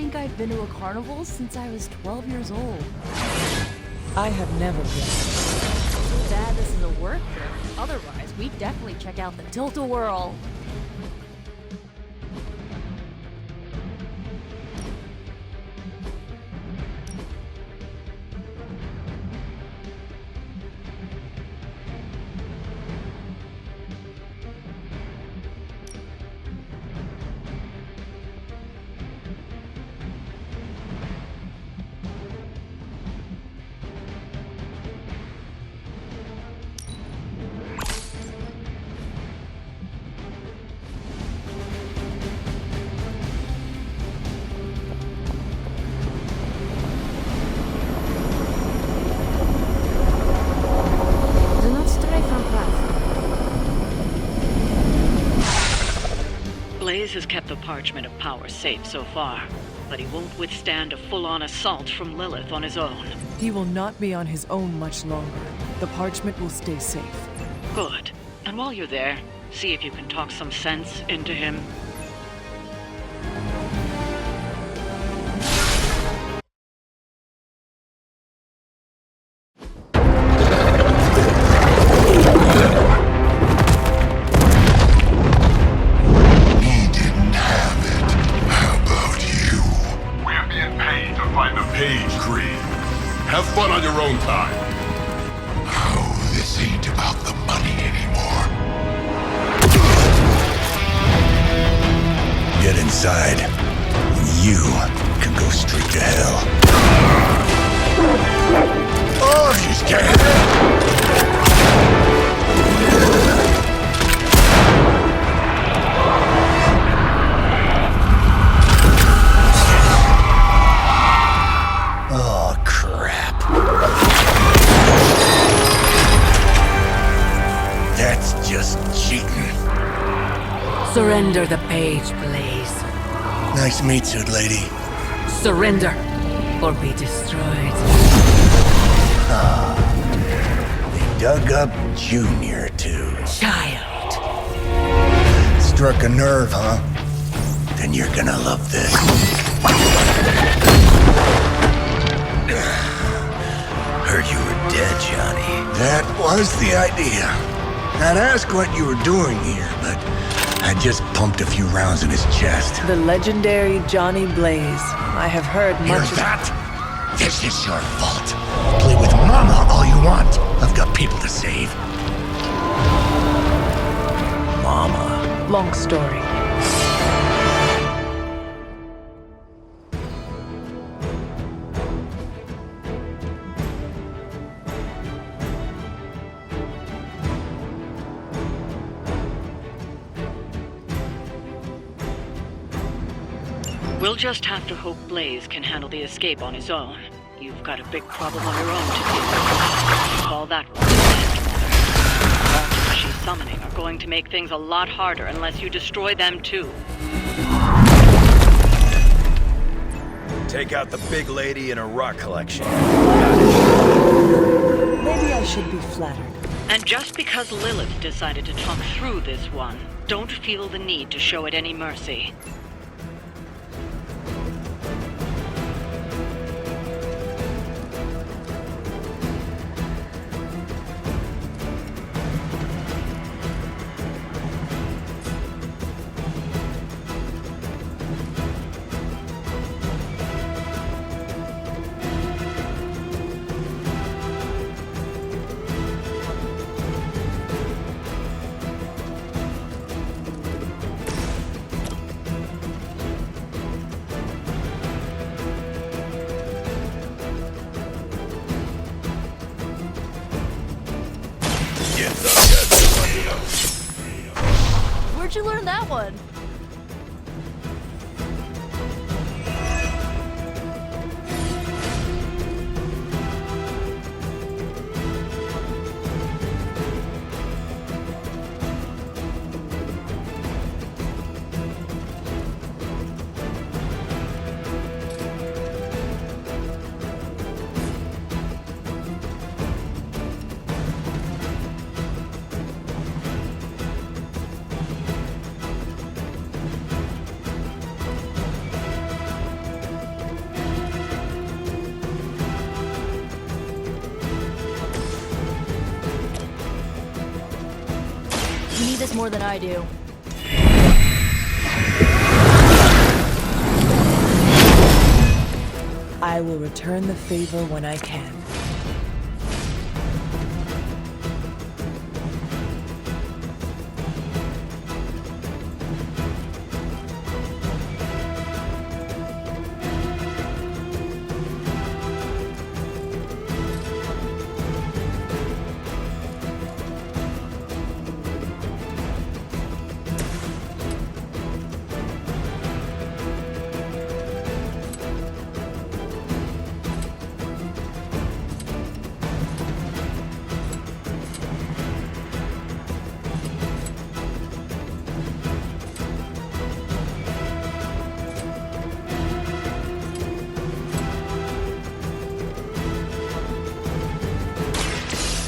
think I've been to a carnival since I was 12 years old. I have never been. So bad this is a work trip. Otherwise, we'd definitely check out the Tilt-A-Whirl. Blaze has kept the Parchment of Power safe so far, but he won't withstand a full-on assault from Lilith on his own. He will not be on his own much longer. The parchment will stay safe. Good. And while you're there, see if you can talk some sense into him. Have fun on your own time. Oh, this ain't about the money anymore. Get inside, and you can go straight to hell. Oh, she's dead! Surrender the page, Blaze. Nice meat suit, lady. Surrender, or be destroyed. They dug up Junior, too. Child. Struck a nerve, huh? Then you're gonna love this. Heard you were dead, Johnny. That was the idea. I'd ask what you were doing here, but I just pumped a few rounds in his chest. The legendary Johnny Blaze. I have heard Hear much of... that? This is your fault. Play with Mama all you want. I've got people to save. Mama. Long story. We'll just have to hope Blaze can handle the escape on his own. You've got a big problem on your own to deal with. Call that one. The monsters she's summoning are going to make things a lot harder unless you destroy them too. Take out the big lady and her rock collection. Maybe I should be flattered. And just because Lilith decided to talk through this one, don't feel the need to show it any mercy. Where'd you learn that one? You need this more than I do. I will return the favor when I can.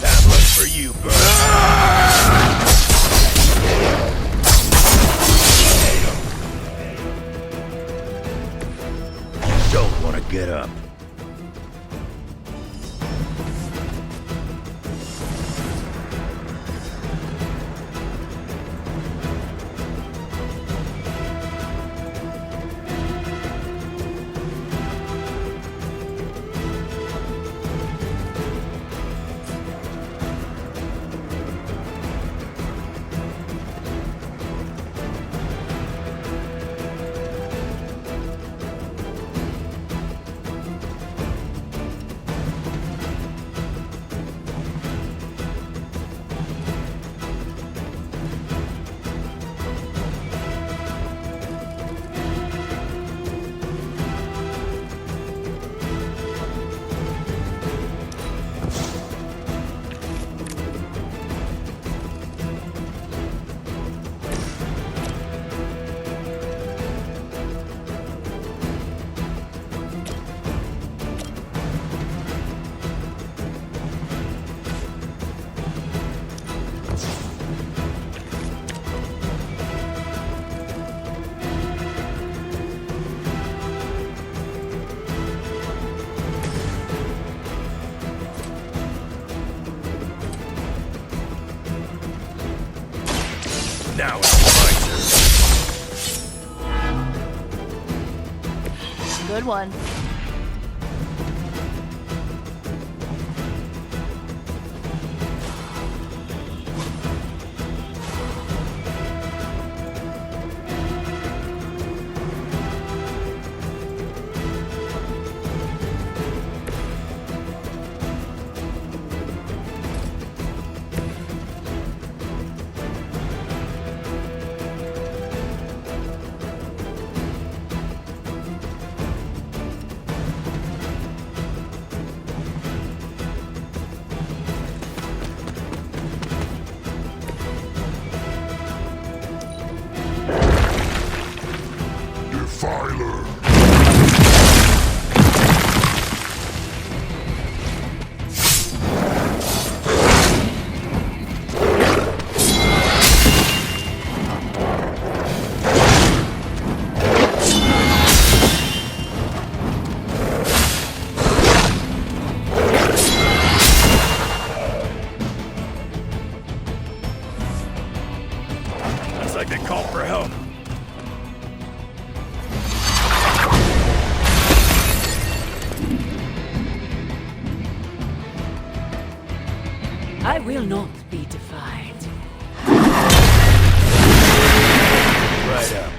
That one's for you, bud. Don't want to get up. Now it's my turn. Good one. Defiler. Looks like they called for help. I will not be defied. Right up.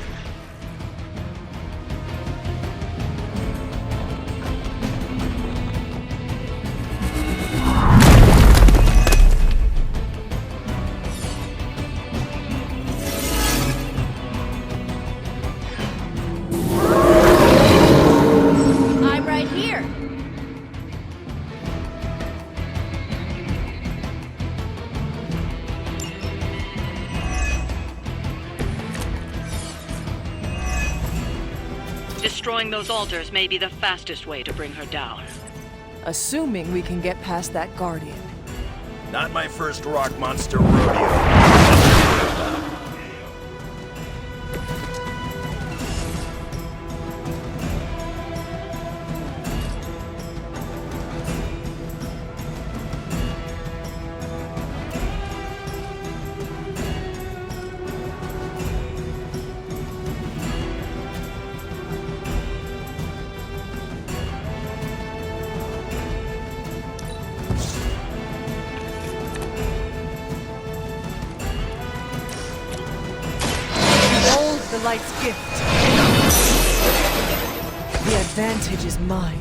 I'm right here. Destroying those altars may be the fastest way to bring her down. Assuming we can get past that guardian. Not my first rock monster rodeo. Light's gift. The advantage is mine.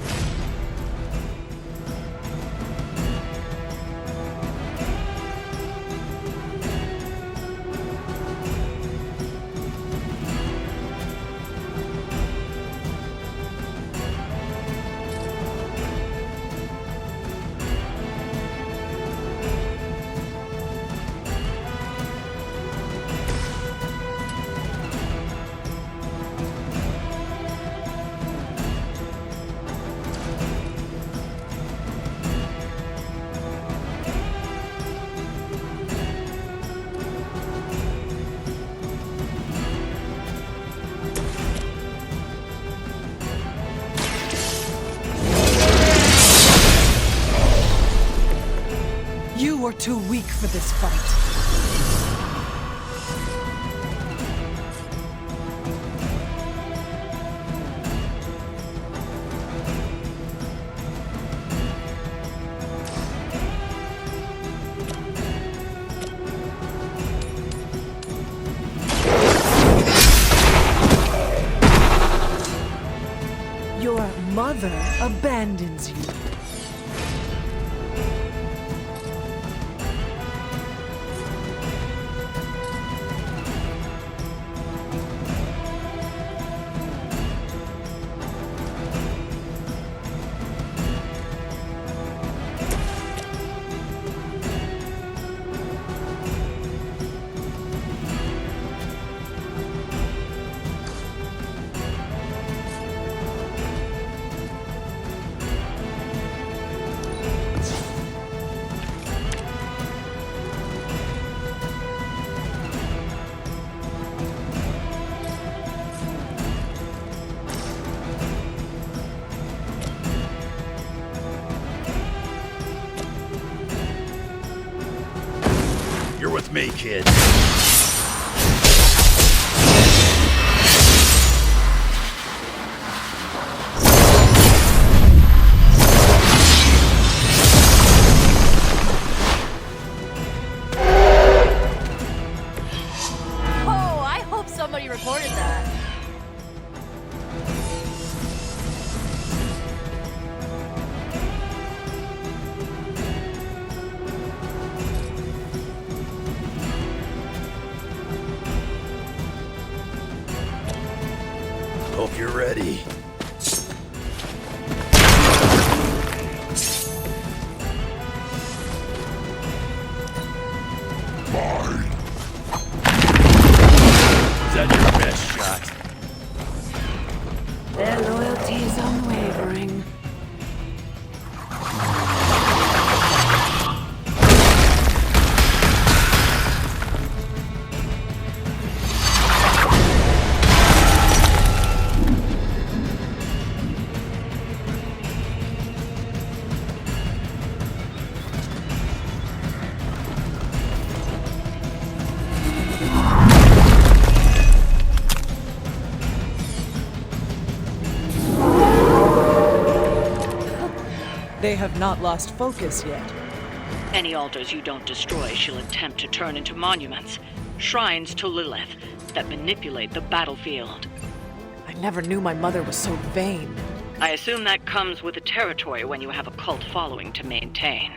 You are too weak for this fight. Your mother abandons you. You're with me, kid. Oh, I hope somebody recorded that. Hope you're ready. Mine. Is that your best shot? Their loyalty is unwavering. They have not lost focus yet. Any altars you don't destroy she'll attempt to turn into monuments, shrines to Lilith, that manipulate the battlefield. I never knew my mother was so vain. I assume that comes with the territory when you have a cult following to maintain.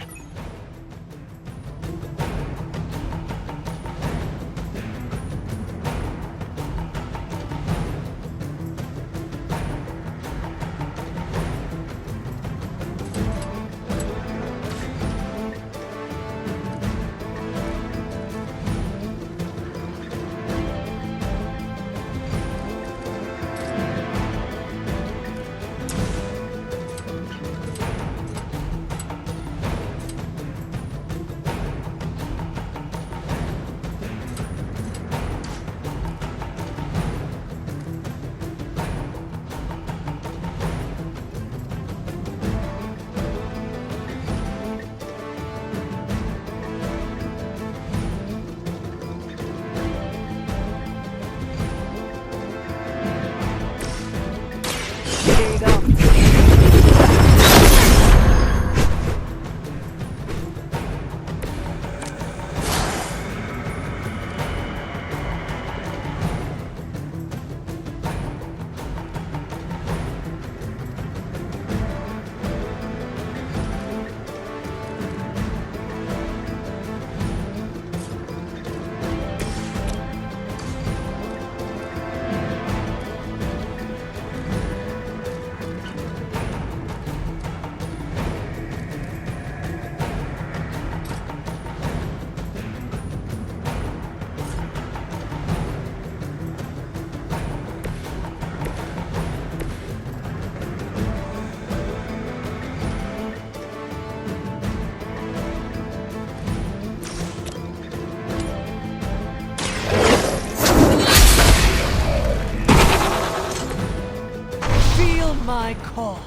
call.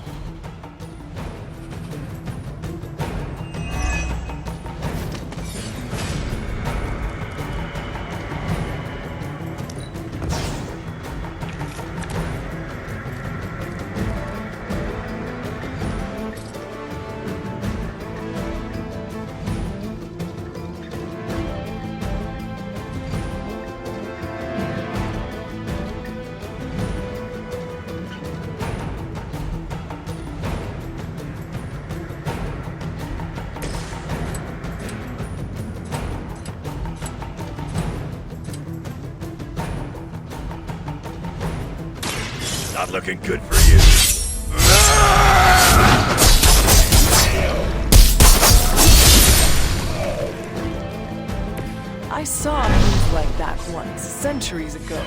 Not looking good for you. I saw a move like that once, centuries ago.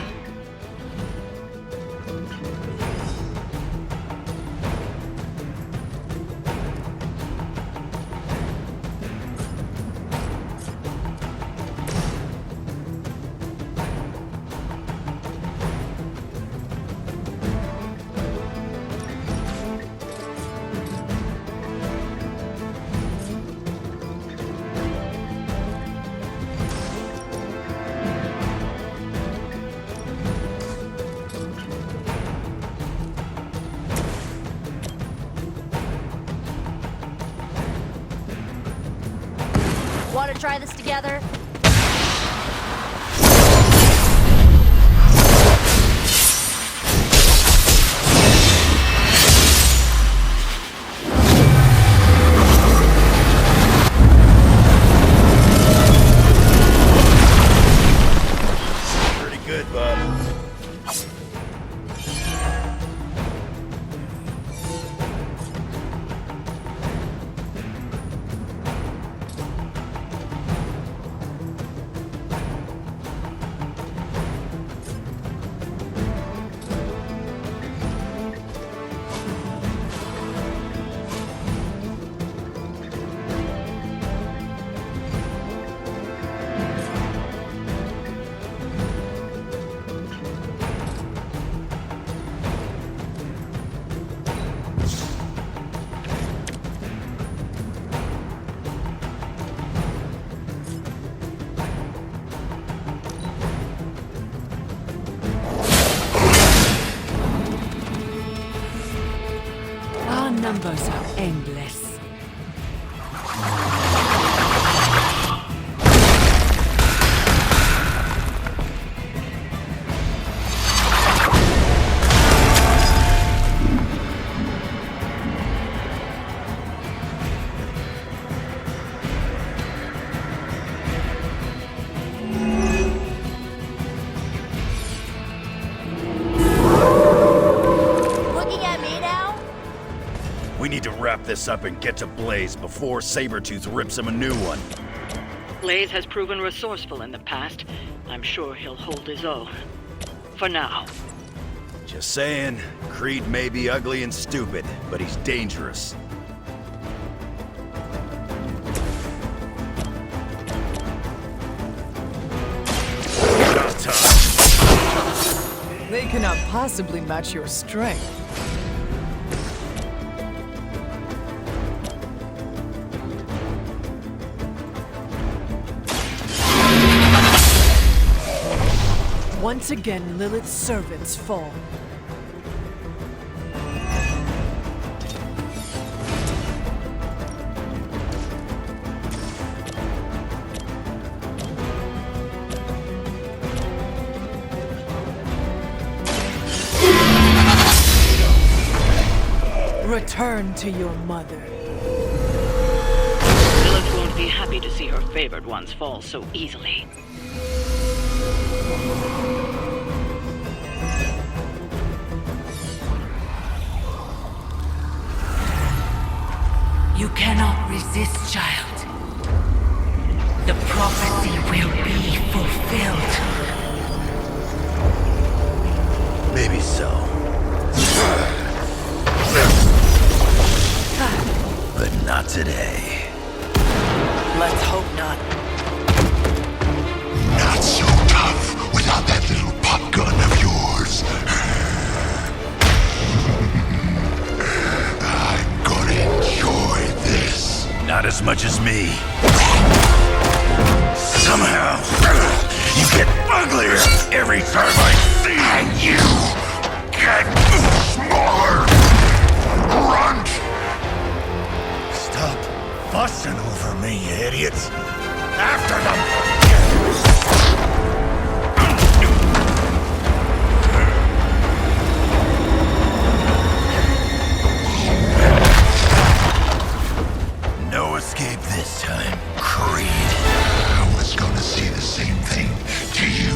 Want to try this together? Pretty good, bud. Our numbers are endless. Looking at me now? We need to wrap this up and get to Blaze before Sabretooth rips him a new one. Blaze has proven resourceful in the past. I'm sure he'll hold his own. For now. Just saying, Creed may be ugly and stupid, but he's dangerous. Not time. They cannot possibly match your strength. Once again, Lilith's servants fall. Return to your mother. Lilith won't be happy to see her favored ones fall so easily. You cannot resist, child. The prophecy will be fulfilled. Maybe so. But not today. Let's hope not. Not so tough without that little pop gun of yours. me. Somehow, you get uglier every time I see you. And you get smaller. Grunt. Stop fussing over me, you idiots. After them. No escape this time, Creed. I was gonna say the same thing to you.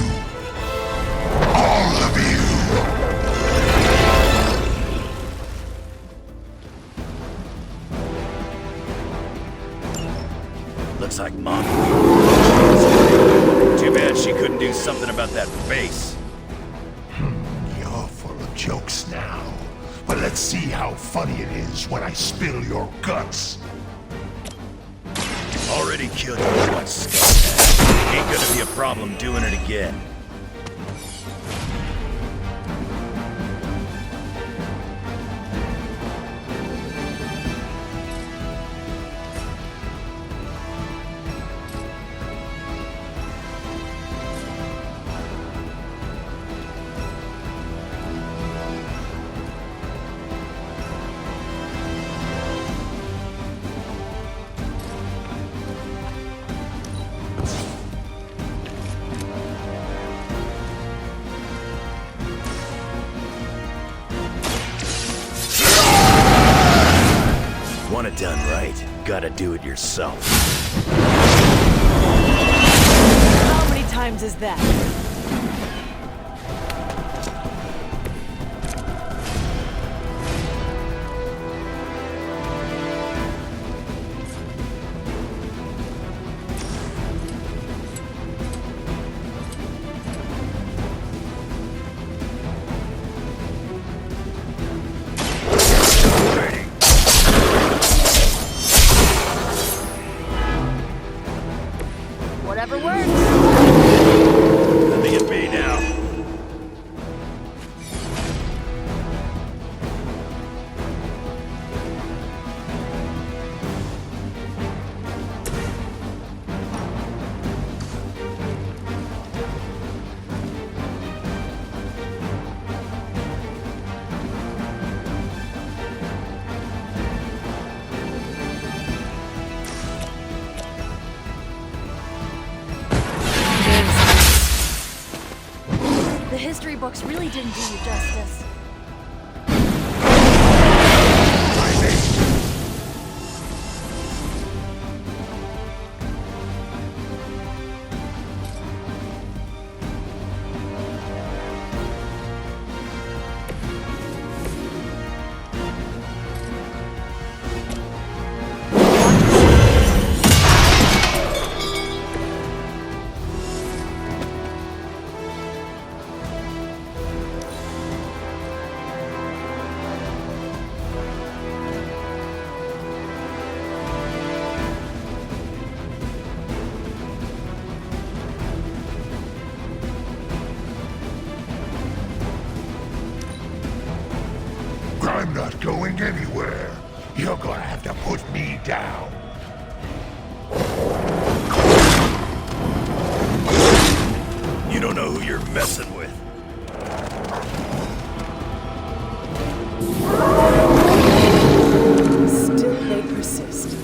All of you. Looks like Mom. Too bad she couldn't do something about that face. You're full of jokes now. But let's see how funny it is when I spill your guts. Already killed you once, scumbag. Ain't gonna be a problem doing it again. Want it done right, gotta do it yourself. How many times is that? Whatever works. Nothing at me now. The history books really didn't do you justice. I'm not going anywhere. You're gonna have to put me down. You don't know who you're messing with. Still they persist.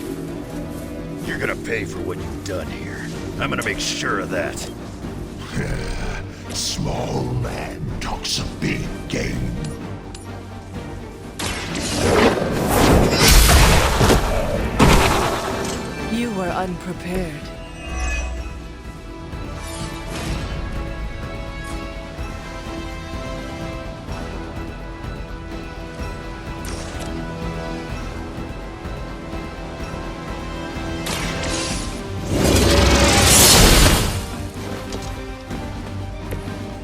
You're gonna pay for what you've done here. I'm gonna make sure of that. Small man talks a big game. You were unprepared.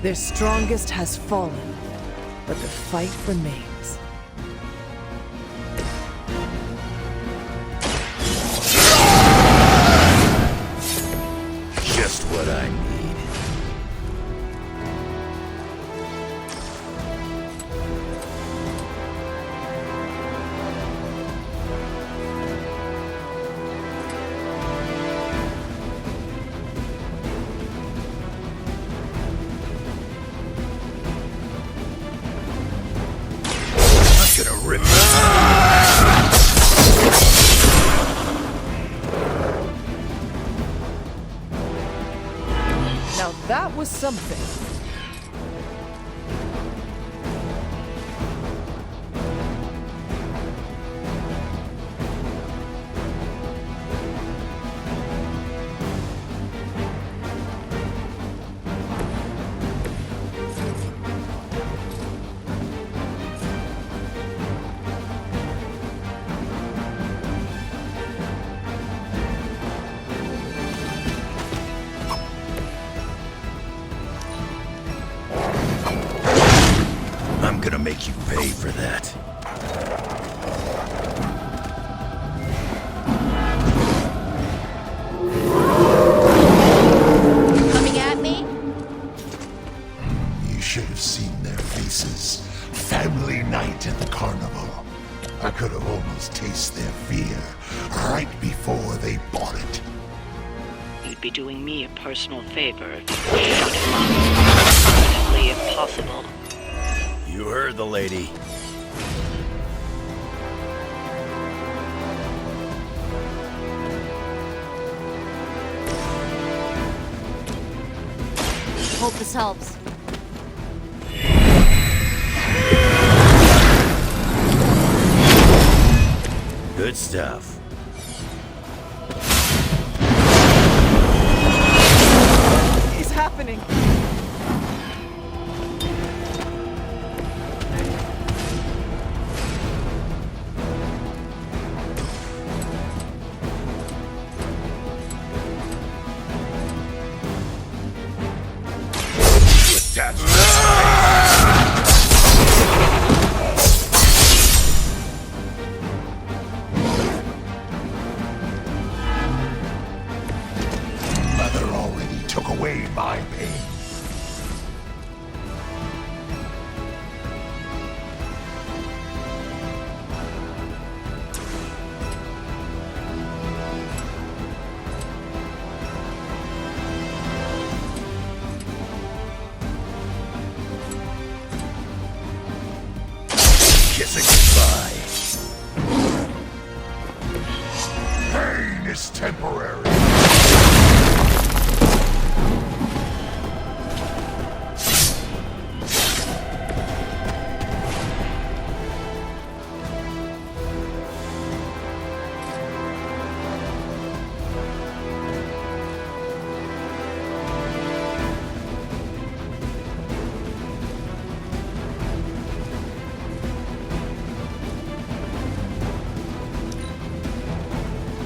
Their strongest has fallen, but the fight remains. Just what I need. something. I'm gonna make you pay for that. Coming at me? You should have seen their faces. Family night at the carnival. I could have almost tasted their fear right before they bought it. You'd be doing me a personal favor if you showed him. Definitely impossible. You heard the lady. Hope this helps. Good stuff. It's happening! Mother already took away my pain. Kissing goodbye. Pain is temporary.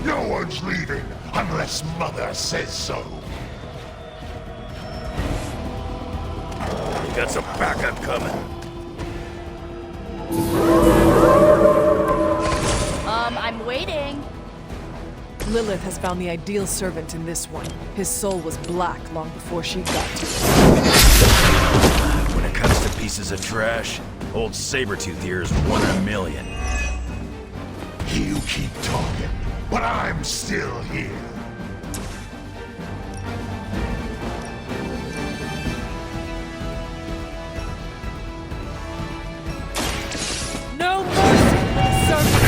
No one's leaving unless Mother says so. You got some backup coming. I'm waiting. Lilith has found the ideal servant in this one. His soul was black long before she got to it. When it comes to pieces of trash, old Sabretooth here is 1 in a million. You keep talking, but I'm still here. No mercy for the servant!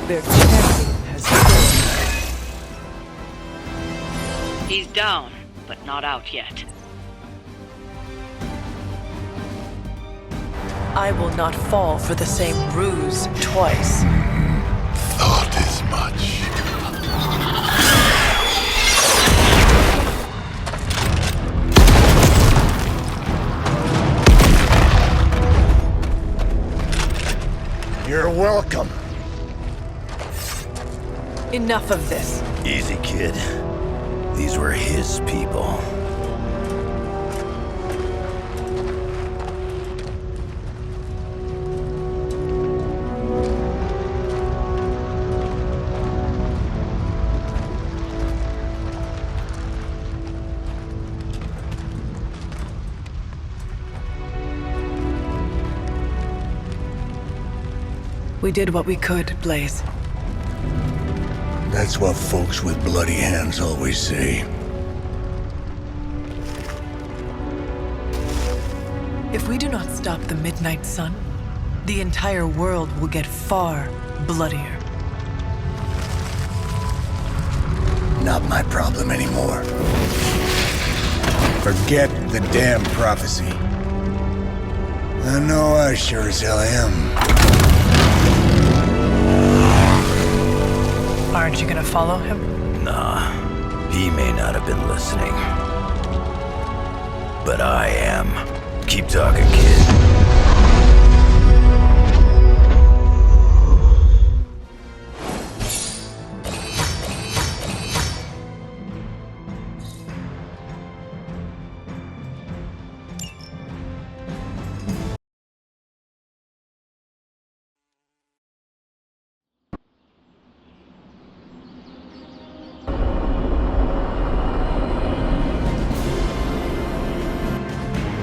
Their champion has failed. He's down, but not out yet. I will not fall for the same ruse twice. Thought as much. You're welcome. Enough of this. Easy, kid. These were his people. We did what we could, Blaze. That's what folks with bloody hands always say. If we do not stop the Midnight Sun, the entire world will get far bloodier. Not my problem anymore. Forget the damn prophecy. I know I sure as hell am. Aren't you gonna follow him? Nah, he may not have been listening. But I am. Keep talking, kid.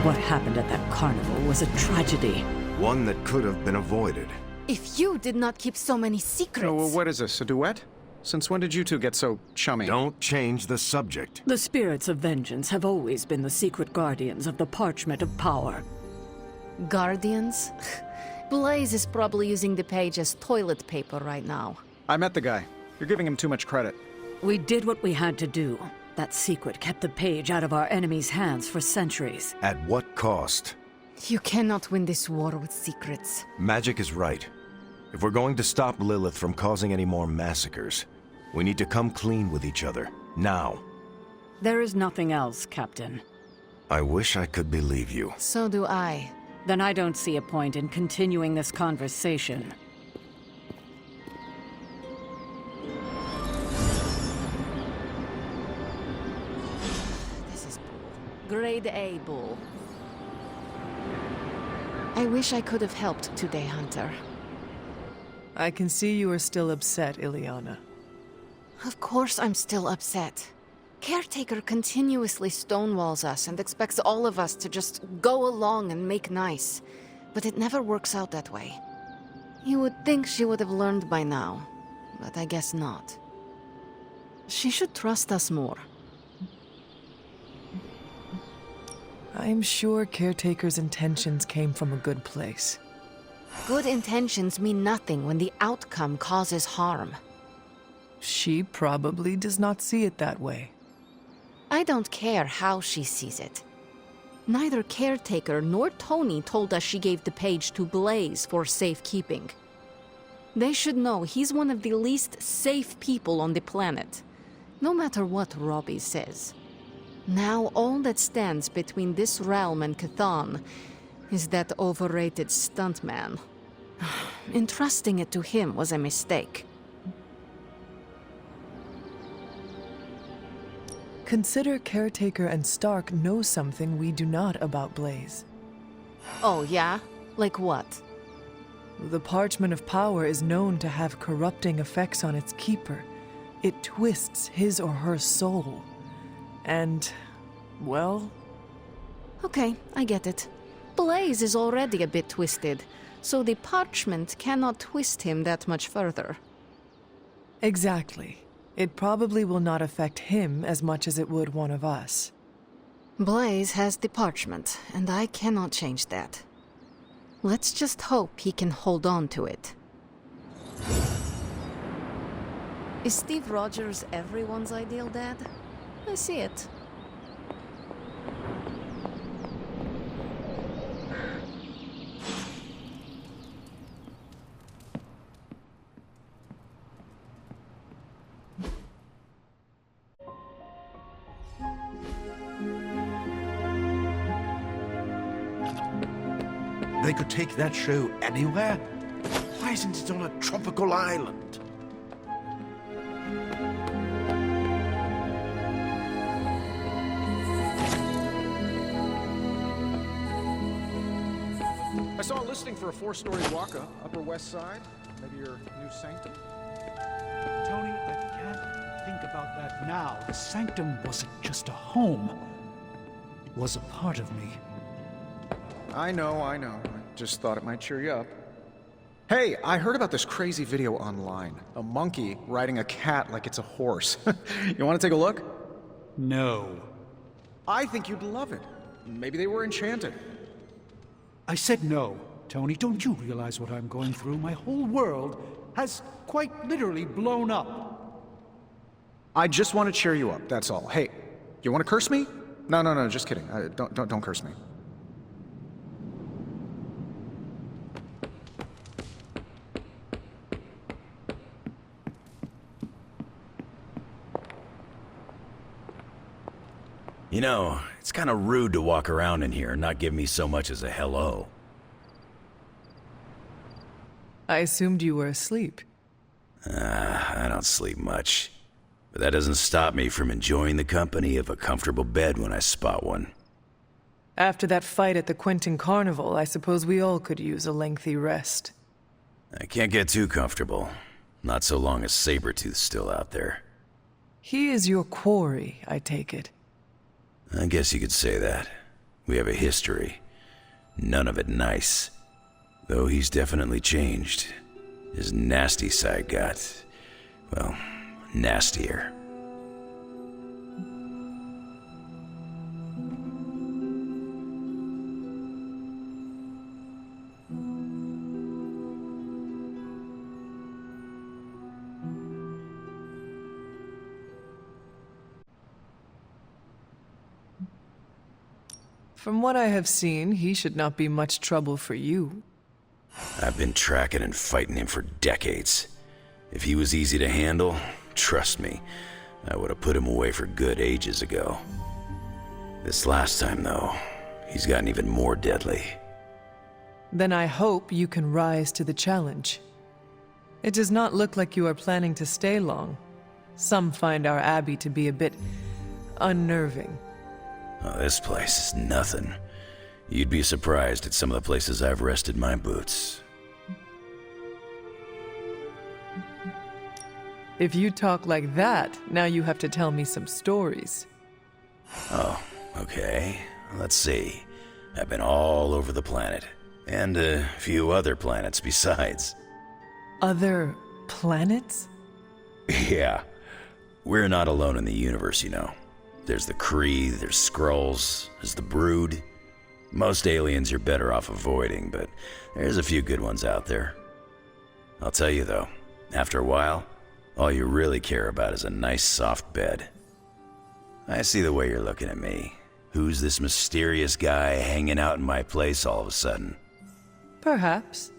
What happened at that carnival was a tragedy. One that could have been avoided. If you did not keep so many secrets... Oh, well, what is this, a duet? Since when did you two get so chummy? Don't change the subject. The spirits of vengeance have always been the secret guardians of the Parchment of Power. Guardians? Blaze is probably using the page as toilet paper right now. I met the guy. You're giving him too much credit. We did what we had to do. That secret kept the page out of our enemies' hands for centuries. At what cost? You cannot win this war with secrets. Magic is right. If we're going to stop Lilith from causing any more massacres, we need to come clean with each other. Now. There is nothing else, Captain. I wish I could believe you. So do I. Then I don't see a point in continuing this conversation. This is Grade A bull. I wish I could have helped today, Hunter. I can see you are still upset, Ileana. Of course I'm still upset. Caretaker continuously stonewalls us and expects all of us to just go along and make nice. But it never works out that way. You would think she would have learned by now, but I guess not. She should trust us more. I'm sure Caretaker's intentions came from a good place. Good intentions mean nothing when the outcome causes harm. She probably does not see it that way. I don't care how she sees it. Neither Caretaker nor Tony told us she gave the page to Blaze for safekeeping. They should know he's one of the least safe people on the planet, no matter what Robbie says. Now all that stands between this realm and Cthon is that overrated stuntman. Entrusting it to him was a mistake. Consider Caretaker and Stark know something we do not about Blaze. Oh, yeah? Like what? The Parchment of Power is known to have corrupting effects on its keeper. It twists his or her soul. And, well... Okay, I get it. Blaze is already a bit twisted, so the parchment cannot twist him that much further. Exactly. It probably will not affect him as much as it would one of us. Blaze has the parchment, and I cannot change that. Let's just hope he can hold on to it. Is Steve Rogers everyone's ideal dad? I see it. They could take that show anywhere. Why isn't it on a tropical island? I saw a listing for a 4-story walk-up, Upper West Side. Maybe your new sanctum? Tony, I can't think about that now. The sanctum wasn't just a home. It was a part of me. I know. I just thought it might cheer you up. Hey, I heard about this crazy video online. A monkey riding a cat like it's a horse. You want to take a look? No. I think you'd love it. Maybe they were enchanted. I said no. Tony, don't you realize what I'm going through? My whole world has quite literally blown up. I just want to cheer you up, that's all. Hey, you want to curse me? No, just kidding. Don't curse me. You know, it's kind of rude to walk around in here and not give me so much as a hello. I assumed you were asleep. I don't sleep much. But that doesn't stop me from enjoying the company of a comfortable bed when I spot one. After that fight at the Quentin Carnival, I suppose we all could use a lengthy rest. I can't get too comfortable. Not so long as Sabretooth's still out there. He is your quarry, I take it. I guess you could say that. We have a history. None of it nice. Though he's definitely changed. His nasty side got, well, nastier. From what I have seen, he should not be much trouble for you. I've been tracking and fighting him for decades. If he was easy to handle, trust me, I would have put him away for good ages ago. This last time, though, he's gotten even more deadly. Then I hope you can rise to the challenge. It does not look like you are planning to stay long. Some find our abbey to be a bit unnerving. Oh, this place is nothing. You'd be surprised at some of the places I've rested my boots. If you talk like that, now you have to tell me some stories. Oh, okay. Let's see. I've been all over the planet. And a few other planets besides. Other planets? Yeah. We're not alone in the universe, you know. There's the Kree, there's Skrulls, there's the Brood. Most aliens you're better off avoiding, but there's a few good ones out there. I'll tell you though, after a while, all you really care about is a nice soft bed. I see the way you're looking at me. Who's this mysterious guy hanging out in my place all of a sudden? Perhaps.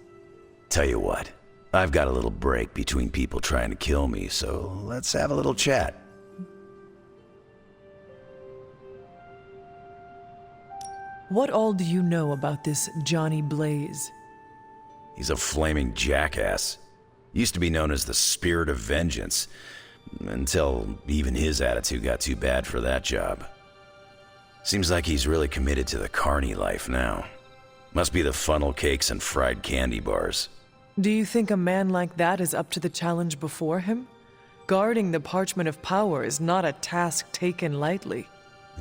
Tell you what, I've got a little break between people trying to kill me, so let's have a little chat. What all do you know about this Johnny Blaze? He's a flaming jackass. Used to be known as the Spirit of Vengeance, until even his attitude got too bad for that job. Seems like he's really committed to the carny life now. Must be the funnel cakes and fried candy bars. Do you think a man like that is up to the challenge before him? Guarding the Parchment of Power is not a task taken lightly.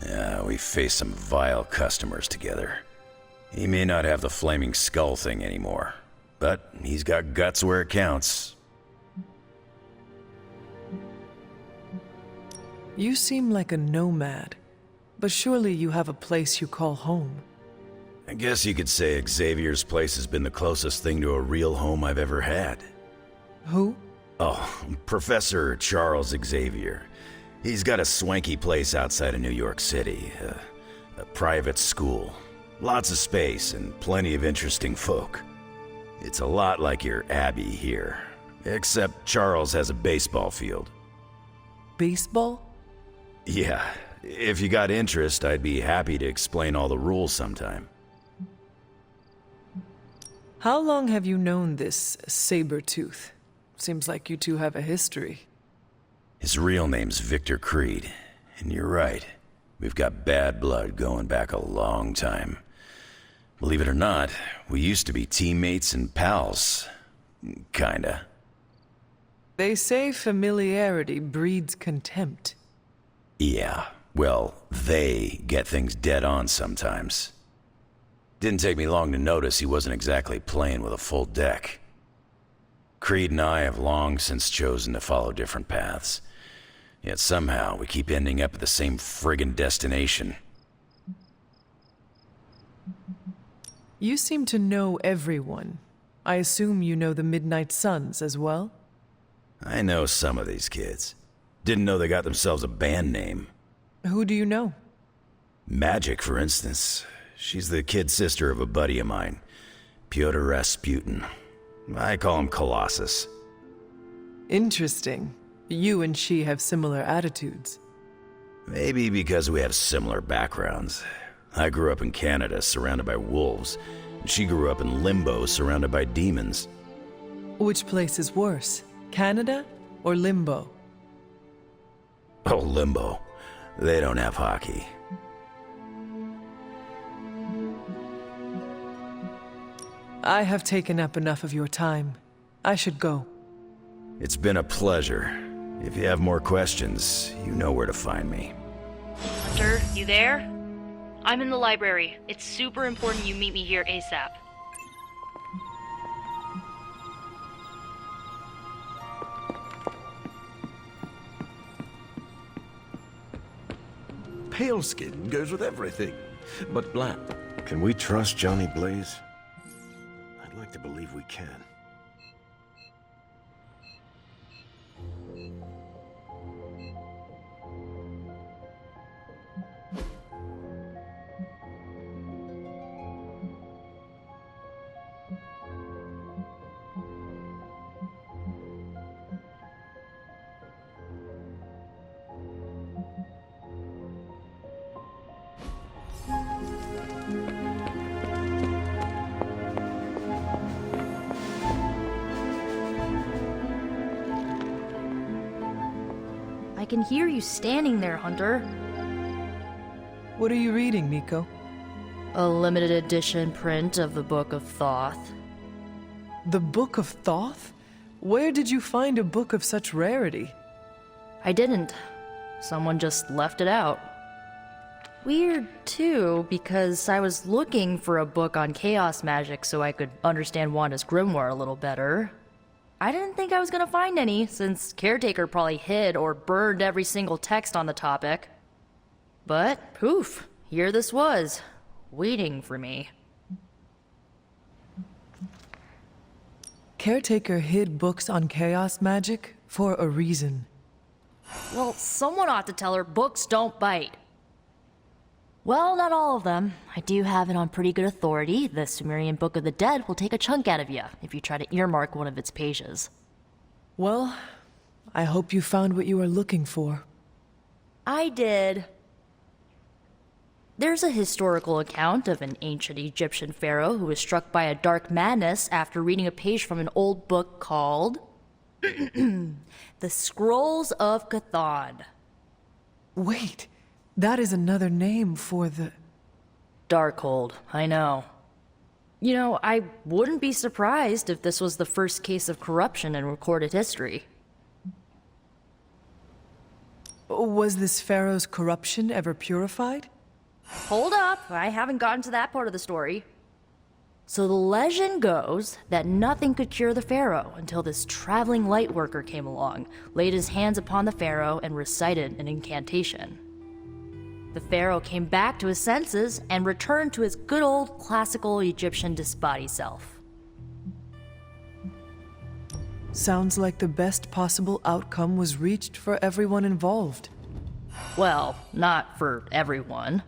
Yeah, we faced some vile customers together. He may not have the flaming skull thing anymore, but he's got guts where it counts. You seem like a nomad, but surely you have a place you call home. I guess you could say Xavier's place has been the closest thing to a real home I've ever had. Who? Oh, Professor Charles Xavier. He's got a swanky place outside of New York City, a private school. Lots of space and plenty of interesting folk. It's a lot like your Abbey here, except Charles has a baseball field. Baseball? Yeah, if you got interest, I'd be happy to explain all the rules sometime. How long have you known this Sabretooth? Seems like you two have a history. His real name's Victor Creed, and you're right. We've got bad blood going back a long time. Believe it or not, we used to be teammates and pals. Kinda. They say familiarity breeds contempt. Yeah, well, they get things dead on sometimes. Didn't take me long to notice he wasn't exactly playing with a full deck. Creed and I have long since chosen to follow different paths. Yet somehow we keep ending up at the same friggin' destination. You seem to know everyone. I assume you know the Midnight Suns as well? I know some of these kids. Didn't know they got themselves a band name. Who do you know? Magic, for instance. She's the kid sister of a buddy of mine, Pyotr Rasputin. I call him Colossus. Interesting. You and she have similar attitudes. Maybe because we have similar backgrounds. I grew up in Canada, surrounded by wolves. She grew up in Limbo, surrounded by demons. Which place is worse, Canada or Limbo? Oh, Limbo. They don't have hockey. I have taken up enough of your time. I should go. It's been a pleasure. If you have more questions, you know where to find me. Hunter, you there? I'm in the library. It's super important you meet me here ASAP. Pale skin goes with everything, but black. Can we trust Johnny Blaze? I'd like to believe we can. I can hear you standing there, Hunter. What are you reading, Nico? A limited edition print of the Book of Thoth. The Book of Thoth? Where did you find a book of such rarity? I didn't. Someone just left it out. Weird, too, because I was looking for a book on chaos magic so I could understand Wanda's grimoire a little better. I didn't think I was gonna find any, since Caretaker probably hid or burned every single text on the topic. But, poof, here this was, waiting for me. Caretaker hid books on chaos magic for a reason. Well, someone ought to tell her books don't bite. Well, not all of them. I do have it on pretty good authority. The Sumerian Book of the Dead will take a chunk out of you if you try to earmark one of its pages. Well, I hope you found what you were looking for. I did. There's a historical account of an ancient Egyptian pharaoh who was struck by a dark madness after reading a page from an old book called The Scrolls of Chthon. Wait, that is another name for the... Darkhold, I know. You know, I wouldn't be surprised if this was the first case of corruption in recorded history. Was this pharaoh's corruption ever purified? Hold up, I haven't gotten to that part of the story. So the legend goes that nothing could cure the pharaoh until this traveling light worker came along, laid his hands upon the pharaoh, and recited an incantation. The pharaoh came back to his senses and returned to his good old classical Egyptian disbody self. Sounds like the best possible outcome was reached for everyone involved. Well, not for everyone.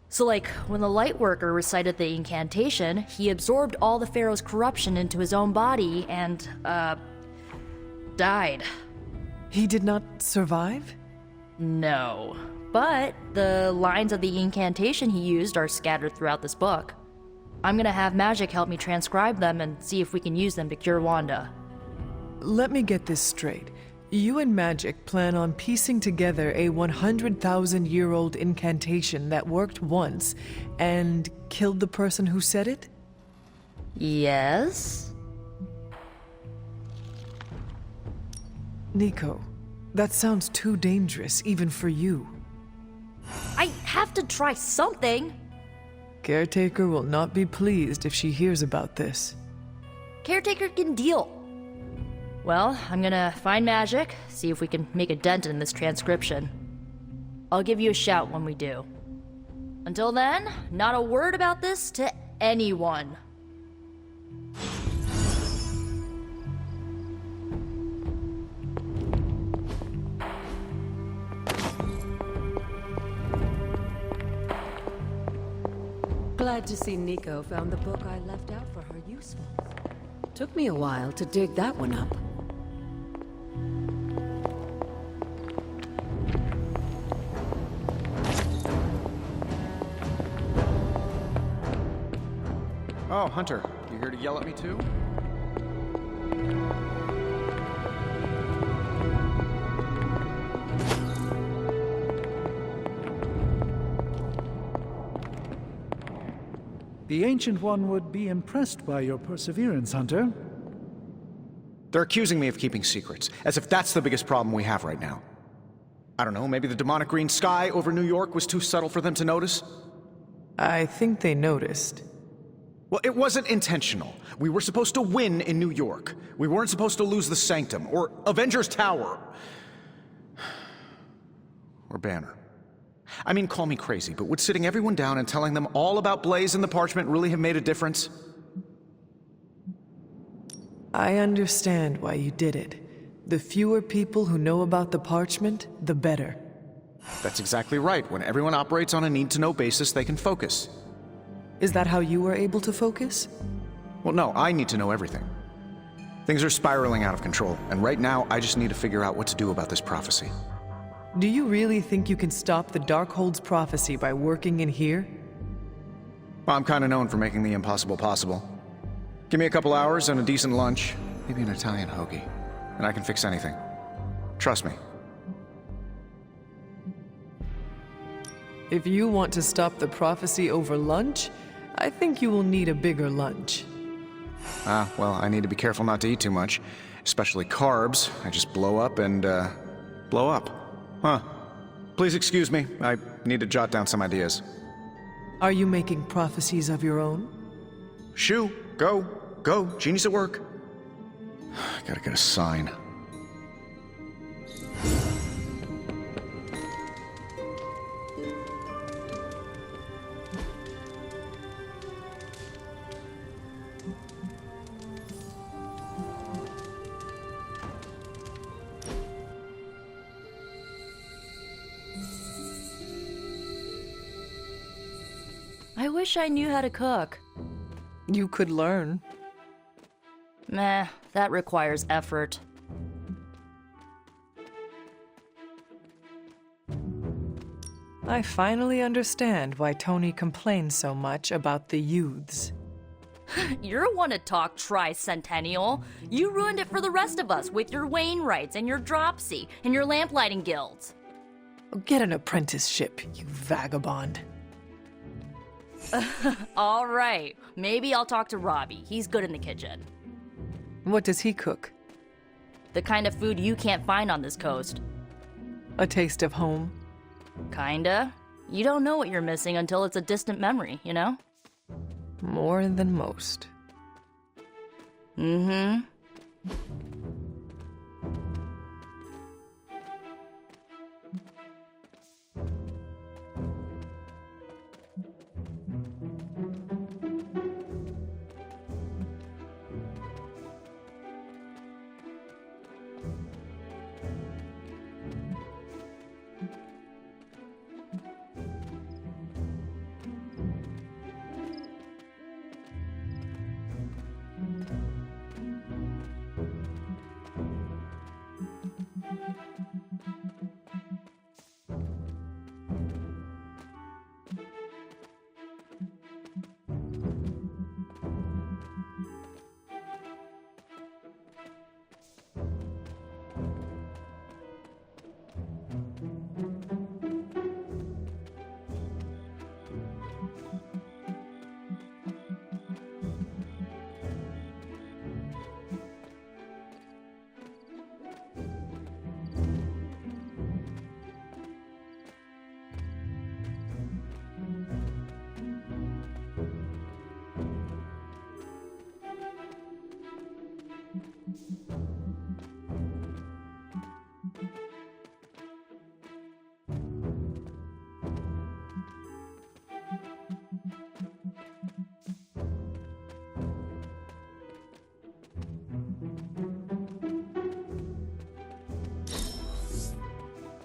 So like, when the Lightworker recited the incantation, he absorbed all the pharaoh's corruption into his own body and, died. He did not survive? No. But the lines of the incantation he used are scattered throughout this book. I'm gonna have Magic help me transcribe them and see if we can use them to cure Wanda. Let me get this straight. You and Magic plan on piecing together a 100,000-year-old incantation that worked once and killed the person who said it? Yes? Nico, that sounds too dangerous even for you. I have to try something! Caretaker will not be pleased if she hears about this. Caretaker can deal. Well, I'm gonna find Magic, see if we can make a dent in this transcription. I'll give you a shout when we do. Until then, not a word about this to anyone. Glad to see Nico found the book I left out for her useful. Took me a while to dig that one up. Oh, Hunter, you here to yell at me too? The Ancient One would be impressed by your perseverance, Hunter. They're accusing me of keeping secrets, as if that's the biggest problem we have right now. I don't know, maybe the demonic green sky over New York was too subtle for them to notice? I think they noticed. Well, it wasn't intentional. We were supposed to win in New York. We weren't supposed to lose the Sanctum, or Avengers Tower. Or Banner. I mean, call me crazy, but would sitting everyone down and telling them all about Blaze and the Parchment really have made a difference? I understand why you did it. The fewer people who know about the Parchment, the better. That's exactly right. When everyone operates on a need-to-know basis, they can focus. Is that how you were able to focus? Well, no, I need to know everything. Things are spiraling out of control, and right now, I just need to figure out what to do about this prophecy. Do you really think you can stop the Darkhold's prophecy by working in here? Well, I'm kind of known for making the impossible possible. Give me a couple hours and a decent lunch, maybe an Italian hoagie, and I can fix anything. Trust me. If you want to stop the prophecy over lunch, I think you will need a bigger lunch. Well, I need to be careful not to eat too much, especially carbs. I just blow up and, blow up. Huh. Please excuse me. I need to jot down some ideas. Are you making prophecies of your own? Shoo, go. Go. Genius at work. Gotta get a sign. I wish I knew how to cook. You could learn. Meh, that requires effort. I finally understand why Tony complains so much about the youths. You're one to talk tricentennial. You ruined it for the rest of us with your Wainwrights and your Dropsy and your lamplighting guilds. Get an apprenticeship, you vagabond. All right, maybe I'll talk to Robbie. He's good in the kitchen. What does he cook? The kind of food you can't find on this coast. A taste of home? Kinda. You don't know what you're missing until it's a distant memory, you know? More than most. Mm-hmm.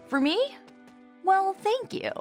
For me? Well, thank you.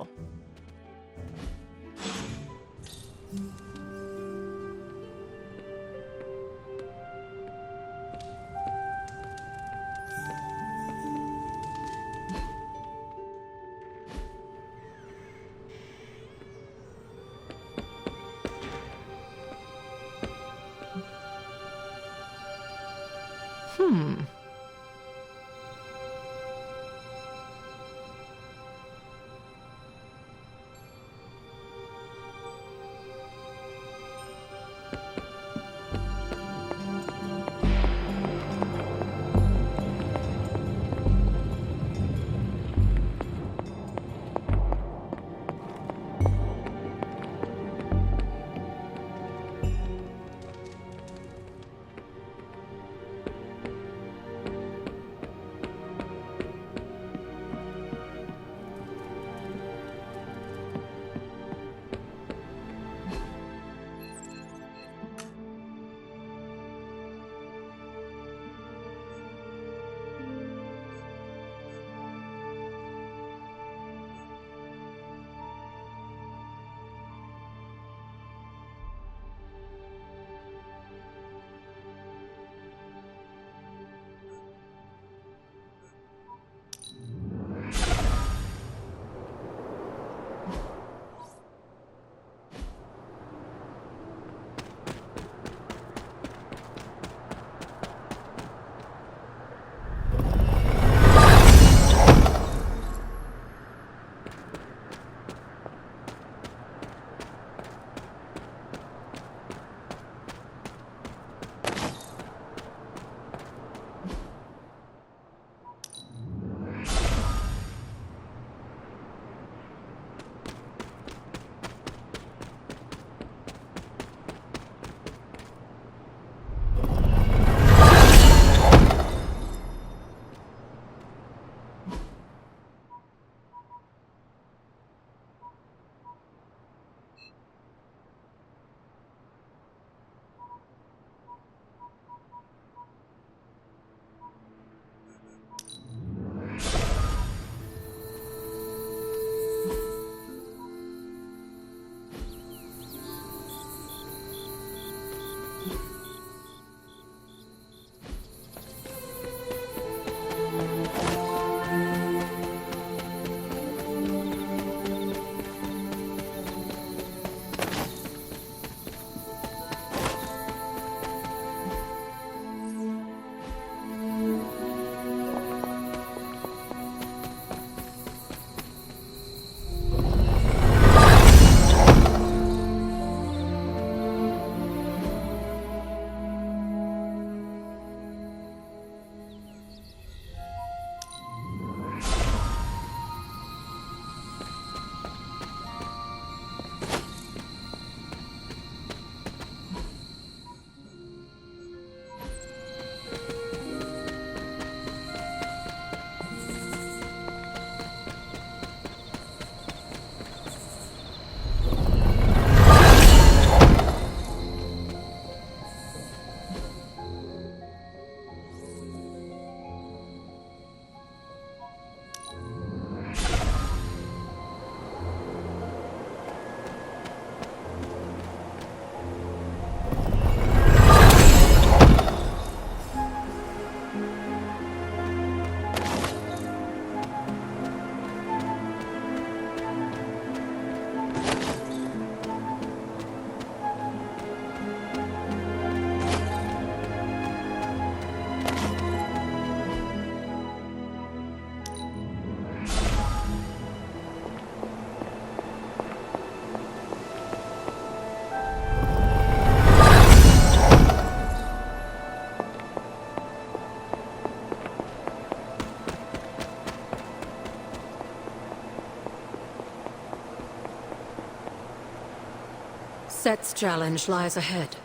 Set's challenge lies ahead.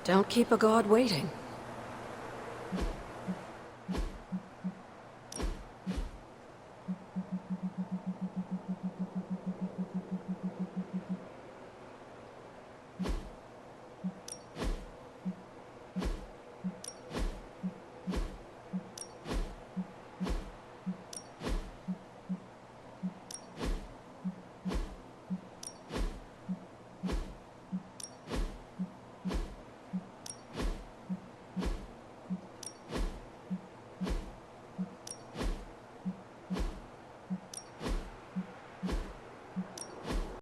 Don't keep a god waiting.